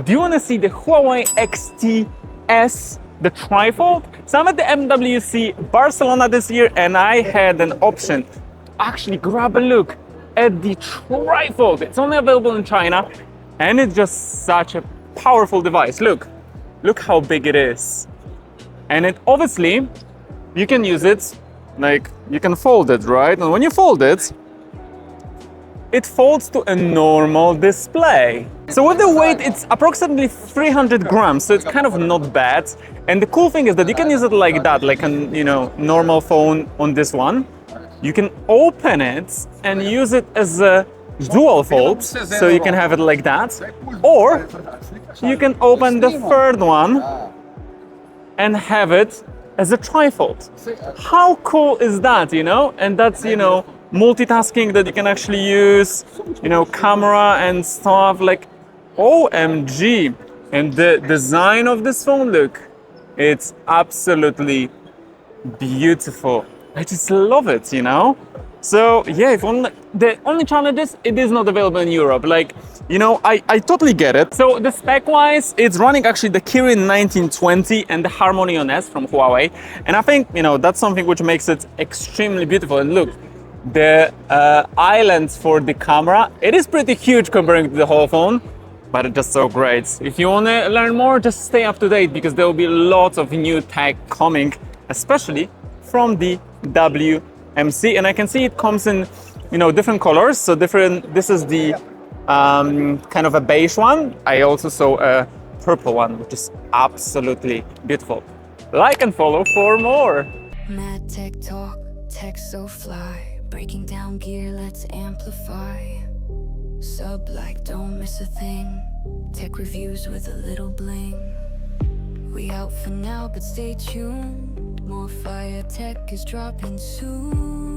do you want to see the Huawei XT-S, the TriFold? So I'm at the MWC Barcelona this year, and I had an option to actually grab a look at the TriFold. It's only available in China, and it's just such a powerful device. Look how big it is. And it obviously, you can use it, like you can fold it, right? And when you fold it, it folds to a normal display. So with the weight, it's approximately 300 grams, so it's kind of not bad. And the cool thing is that you can use it like that, like a normal phone on this one. You can open it and use it as a dual fold, so you can have it like that. Or you can open the third one and have it as a trifold. How cool is that, And that's, multitasking that you can actually use, camera and stuff, like OMG. And the design of this phone, look, it's absolutely beautiful. I just love it, So yeah, the only challenge is it is not available in Europe. Like, I totally get it. So the spec-wise, it's running actually the Kirin 1920 and the HarmonyOS from Huawei. And I think, that's something which makes it extremely beautiful. And look, the islands for the camera, it is pretty huge comparing to the whole phone, but it's just so great. If you want to learn more, just stay up to date, because there will be lots of new tech coming, especially from the WMC. And I can see it comes in, different colors. So this is the kind of a beige one. I also saw a purple one, which is absolutely beautiful. Like and follow for more. MadTechTalk, tech so fly. Breaking down gear, let's amplify. Sub like, don't miss a thing. Tech reviews with a little bling. We out for now, but stay tuned. More fire tech is dropping soon.